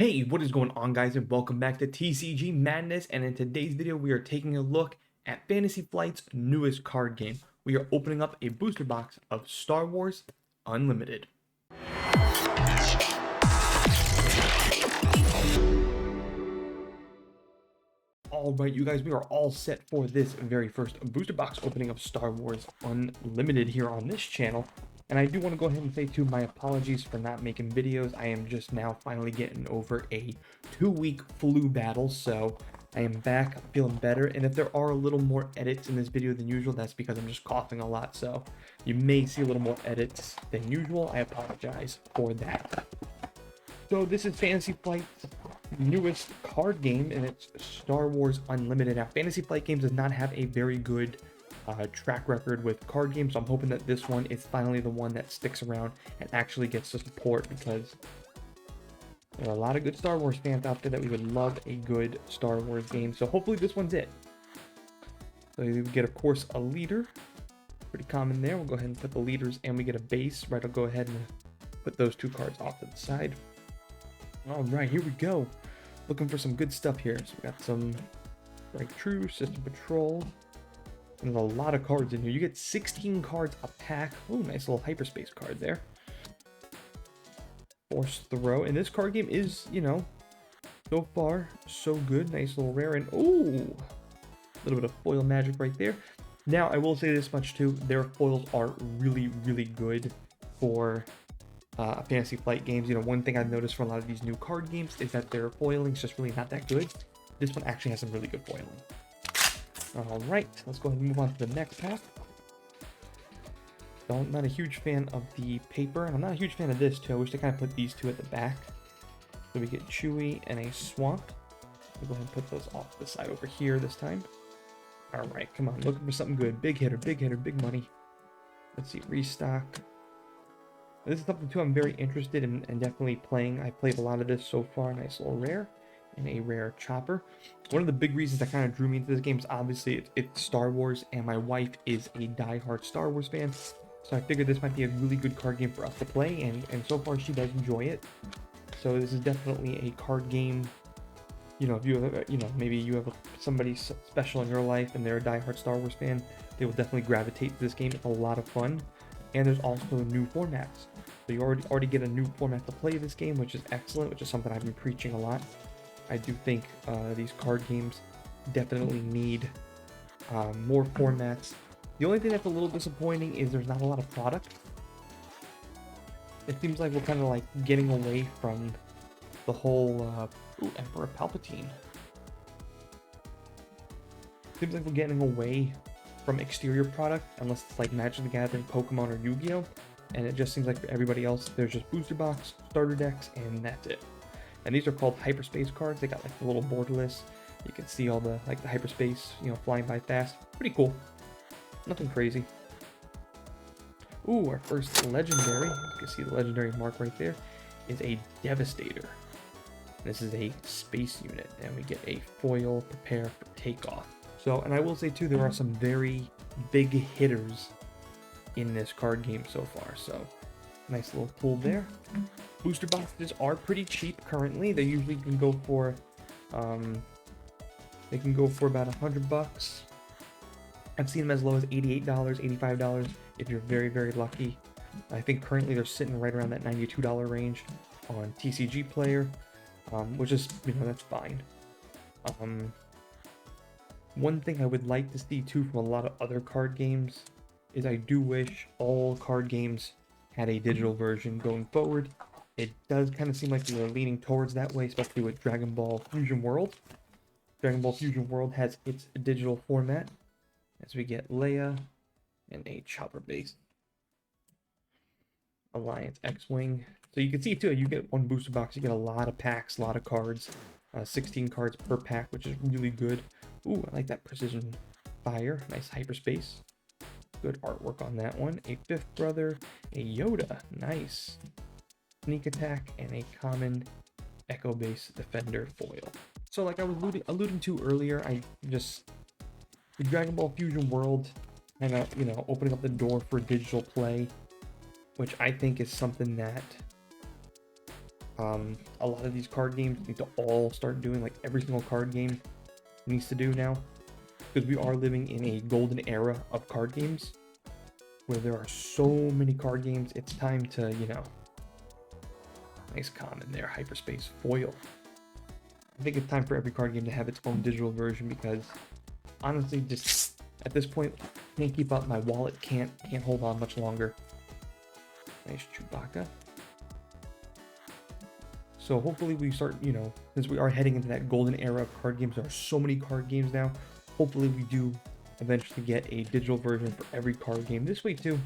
Hey, what is going on, guys, and welcome back to TCG Madness. And in today's video, we are taking a look at Fantasy Flight's newest card game. We are opening up a booster box of Star Wars Unlimited. All right, you guys, we are all set for this very first booster box opening of Star Wars Unlimited here on this channel. And I do want to go ahead and say too, my apologies for not making videos. I am just now finally getting over a 2-week flu battle, so I am back, I'm feeling better. And if there are a little more edits in this video than usual, that's because I'm just coughing a lot. So you may see a little more edits than usual. I apologize for that. So this is Fantasy Flight's newest card game, and it's Star Wars Unlimited. Now, Fantasy Flight Games does not have a very good track record with card games, so I'm hoping that this one is finally the one that sticks around and actually gets the support, because there are a lot of good Star Wars fans out there that we would love a good Star Wars game. So hopefully this one's it. So you get, of course, a leader. Pretty common there. We'll go ahead and put the leaders, and we get a base. Right, I'll go ahead and put those two cards off to the side. All right, here we go. Looking for some good stuff here. So we got some Strike True, System Patrol. And there's a lot of cards in here. You get 16 cards a pack. Oh, nice little hyperspace card there. Force Throw. And this card game is, you know, so far, so good. Nice little rare. And, ooh, a little bit of foil magic right there. Now, I will say this much, too. Their foils are really, really good for Fantasy Flight games. You know, one thing I've noticed for a lot of these new card games is that their foiling is just really not that good. This one actually has some really good foiling. All right, let's go ahead and move on to the next pack. So I'm not a huge fan of the paper, and I'm not a huge fan of this too. I wish they kind of put these two at the back. So we get Chewie and a Swamp. We'll go ahead and put those off the side over here this time. All right, come on, looking for something good. Big hitter, big money. Let's see, restock. This is something too I'm very interested in and definitely playing. I played a lot of this so far. Nice little rare and a rare Chopper. One of the big reasons that kind of drew me into this game is obviously it's Star Wars, and my wife is a die-hard Star Wars fan. So I figured this might be a really good card game for us to play, and so far she does enjoy it. So this is definitely a card game. You know, if you have, you know, maybe you have somebody special in your life and they're a die-hard Star Wars fan, they will definitely gravitate to this game. It's a lot of fun. And there's also new formats. So you already get a new format to play this game, which is excellent, which is something I've been preaching a lot. I do think these card games definitely need more formats. The only thing that's a little disappointing is there's not a lot of product. It seems like we're kind of like getting away from the whole Emperor Palpatine. Seems like we're getting away from exterior product, unless it's like Magic the Gathering, Pokemon, or Yu-Gi-Oh! And it just seems like for everybody else, there's just booster box, starter decks, and that's it. And these are called hyperspace cards. They got like the little borderless. You can see all the like the hyperspace, you know, flying by fast. Pretty cool. Nothing crazy. Ooh, our first legendary. You can see the legendary mark right there. Is a Devastator. This is a space unit, and we get a foil. Prepare for takeoff. So, and I will say too, there are some very big hitters in this card game so far. So, nice little pull there. Booster boxes are pretty cheap currently. They usually can go for, about $100. I've seen them as low as $88, $85 if you're very, very lucky. I think currently they're sitting right around that $92 range on TCG Player, which is, you know, that's fine. One thing I would like to see too from a lot of other card games is I do wish all card games had a digital version going forward. It does kind of seem like we are leaning towards that way, especially with Dragon Ball Fusion World. Dragon Ball Fusion World has its digital format, as we get Leia and a Chopper base. Alliance X-Wing. So you can see too, you get one booster box, you get a lot of packs, a lot of cards. 16 cards per pack, which is really good. Ooh, I like that Precision Fire. Nice hyperspace. Good artwork on that one. A Fifth Brother, a Yoda. Nice. Sneak Attack, and a common Echo Base Defender foil. So like I was alluding to earlier, the Dragon Ball Fusion World kind of, you know, opening up the door for digital play, which I think is something that A lot of these card games need to all start doing, like every single card game needs to do now, because we are living in a golden era of card games where there are so many card games. It's time to, you know, nice comment there, Hyperspace Foil. I think it's time for every card game to have its own digital version, because honestly, just at this point, can't keep up. My wallet can't hold on much longer. Nice Chewbacca. So hopefully we start, you know, since we are heading into that golden era of card games, there are so many card games now. Hopefully we do eventually get a digital version for every card game. This way too,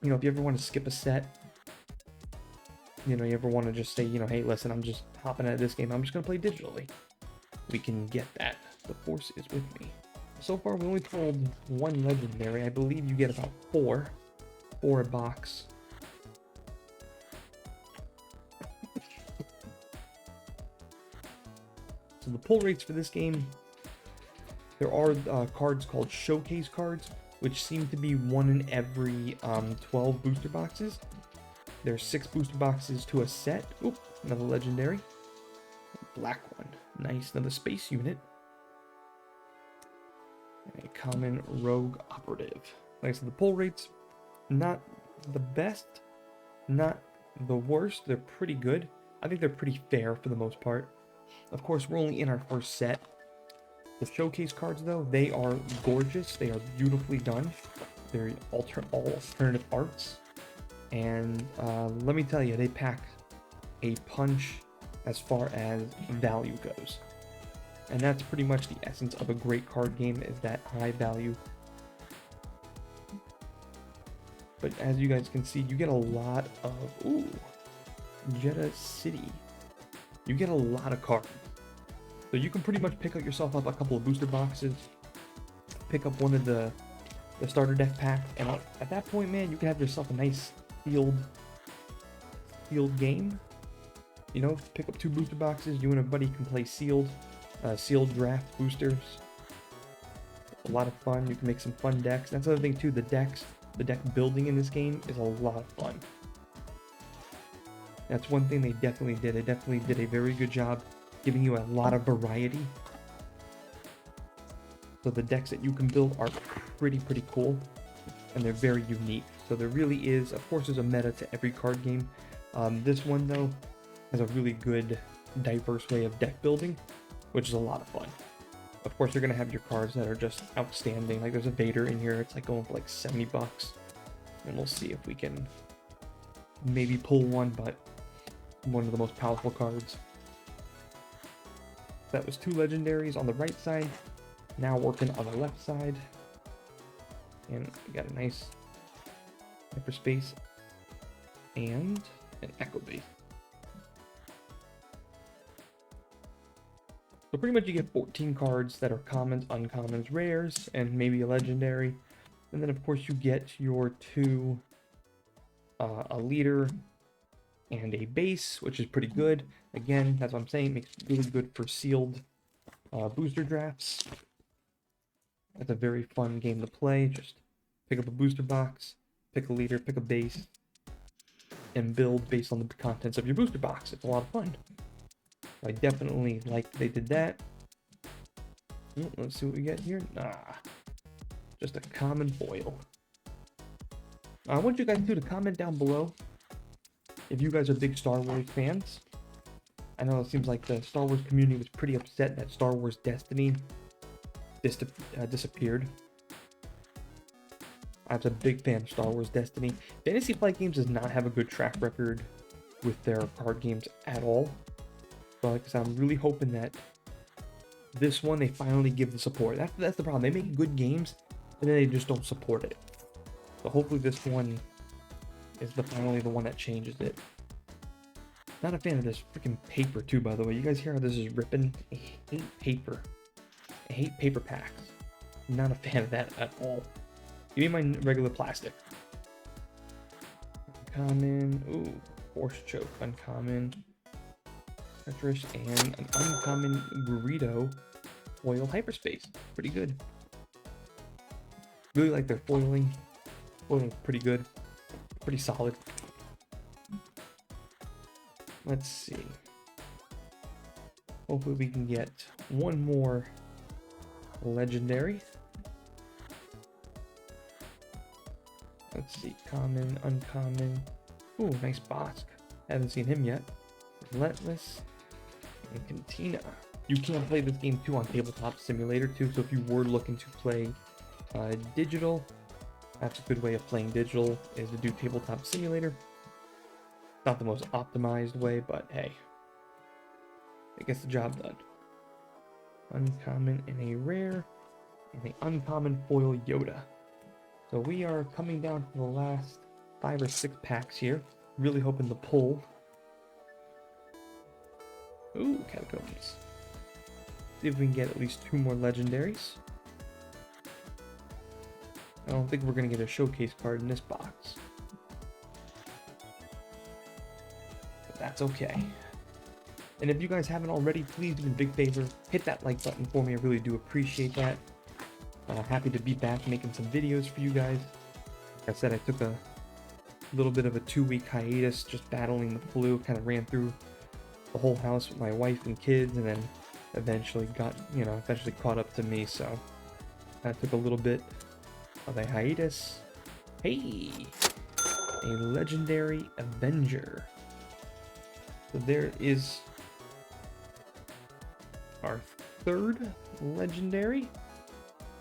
you know, if you ever want to skip a set, you know, you ever want to just say, you know, hey, listen, I'm just hopping out of this game, I'm just going to play digitally, we can get that. The force is with me. So far, we only pulled one legendary. I believe you get about four a box. So the pull rates for this game, there are cards called showcase cards, which seem to be one in every 12 booster boxes. There's 6 booster boxes to a set. Oop, another legendary. Black one. Nice, another space unit. A common rogue operative. Like I said, the pull rates, not the best, not the worst. They're pretty good. I think they're pretty fair for the most part. Of course, we're only in our first set. The showcase cards, though, they are gorgeous. They are beautifully done. They're all alternative arts. And let me tell you, they pack a punch as far as value goes. And that's pretty much the essence of a great card game, is that high value. But as you guys can see, you get a lot of, ooh, Jeddah City. You get a lot of cards. So you can pretty much pick yourself up a couple of booster boxes, pick up one of the starter deck pack, and at that point, man, you can have yourself a nice sealed game. You know, pick up 2 booster boxes, you and a buddy can play sealed draft boosters. A lot of fun. You can make some fun decks. That's another thing too, the deck building in this game is a lot of fun. That's one thing they definitely did. They definitely did a very good job giving you a lot of variety. So the decks that you can build are pretty cool, and they're very unique. So there really is, of course, there's a meta to every card game. This one though has a really good, diverse way of deck building, which is a lot of fun. Of course, you're gonna have your cards that are just outstanding. Like there's a Vader in here. It's like going for like 70 bucks, and we'll see if we can maybe pull one, but one of the most powerful cards. That was 2 legendaries on the right side. Now working on the left side, and we got a nice hyperspace and an echo base. So pretty much you get 14 cards that are commons, uncommons, rares, and maybe a legendary. And then of course you get your 2 a leader and a base, which is pretty good. Again, that's what I'm saying, makes it really good for sealed booster drafts. That's a very fun game to play. Just pick up a booster box, pick a leader, pick a base, and build based on the contents of your booster box. It's a lot of fun. I definitely like they did that. Let's see what we get here. Just a common foil. I want you guys to comment down below if you guys are big Star Wars fans. I know it seems like the Star Wars community was pretty upset that Star Wars Destiny disappeared. I was a big fan of Star Wars Destiny. Fantasy Flight Games does not have a good track record with their card games at all. So like I said, I'm really hoping that this one they finally give the support. That's the problem. They make good games and then they just don't support it. So hopefully this one is finally the one that changes it. Not a fan of this freaking paper too, by the way. You guys hear how this is ripping? I hate paper. I hate paper packs. Not a fan of that at all. Give me my regular plastic. Uncommon. Ooh, Force Choke. Uncommon. Treacherous. And an uncommon Burrito foil hyperspace. Pretty good. Really like their foiling. Foiling pretty good. Pretty solid. Let's see. Hopefully we can get one more legendary. Let's see, common, uncommon. Ooh, nice Bosk. Haven't seen him yet. Relentless and Cantina. You can play this game too on Tabletop Simulator too, so if you were looking to play digital, that's a good way of playing digital, is to do Tabletop Simulator. Not the most optimized way, but hey, it gets the job done. Uncommon and a rare, and an uncommon foil Yoda. So we are coming down to the last 5 or 6 packs here. Really hoping to pull. Ooh, Catacombs. See if we can get at least 2 more legendaries. I don't think we're going to get a showcase card in this box. But that's okay. And if you guys haven't already, please do me a big favor. Hit that like button for me. I really do appreciate that. Happy to be back making some videos for you guys. Like I said, I took a little bit of a 2-week hiatus just battling the flu. Kind of ran through the whole house with my wife and kids, and then eventually eventually caught up to me. So I took a little bit of a hiatus. Hey, a legendary Avenger. So there is our 3rd legendary.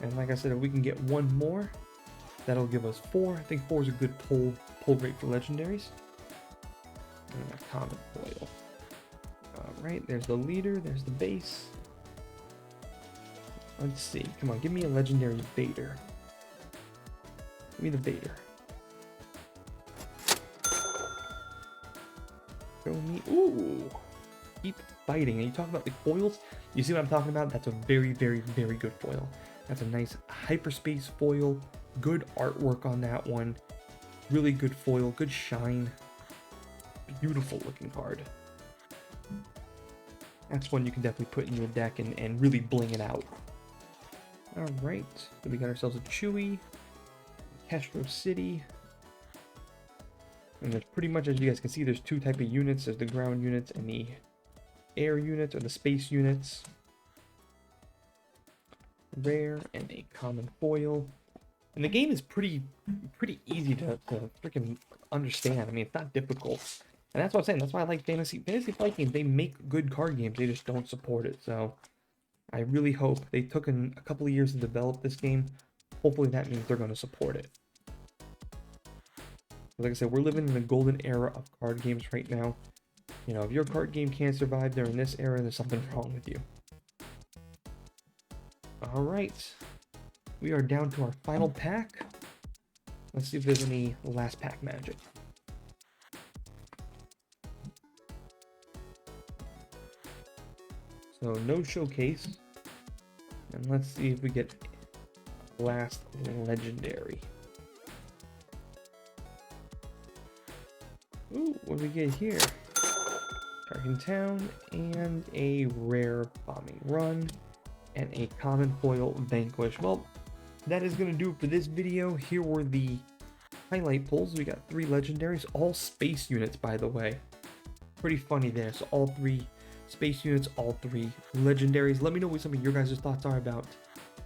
And like I said, if we can get 1 more, that'll give us 4. I think 4 is a good pull rate for legendaries. And a common foil. Alright, there's the leader, there's the base. Let's see. Come on, give me a legendary Vader. Give me the Vader. Show me. Ooh! Keep fighting. And you talk about the foils? You see what I'm talking about? That's a very, very, very good foil. That's a nice hyperspace foil. Good artwork on that one. Really good foil. Good shine. Beautiful looking card. That's one you can definitely put in your deck and really bling it out. Alright. So we got ourselves a Chewie. Castro City. And there's pretty much, as you guys can see, there's 2 type of units. There's the ground units and the air units, or the space units. Rare and a common foil. And the game is pretty easy to freaking understand. I mean, it's not difficult. And that's what I'm saying. That's why I like fantasy flight games. They make good card games. They just don't support it. So I really hope they took a couple of years to develop this game. Hopefully that means they're going to support it. Like I said, we're living in the golden era of card games right now. You know, if your card game can't survive during this era, there's something wrong with you. Alright. We are down to our final pack. Let's see if there's any last pack magic. So no showcase. And let's see if we get last legendary. Ooh, what do we get here? Tarkin Town and a rare bombing run and a common foil Vanquish. Well, that is going to do it for this video. Here were the highlight pulls. We got 3 legendaries, all space units, by the way. Pretty funny there. So all 3 space units, all 3 legendaries. Let me know what some of your guys' thoughts are about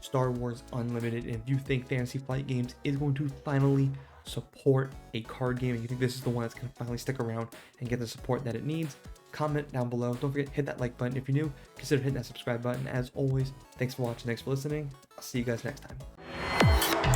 Star Wars Unlimited, and if you think Fantasy Flight Games is going to finally support a card game, and you think this is the one that's going to finally stick around and get the support that it needs, comment down below. Don't forget to hit that like button. If you're new, consider hitting that subscribe button. As always, thanks for watching, thanks for listening. I'll see you guys next time.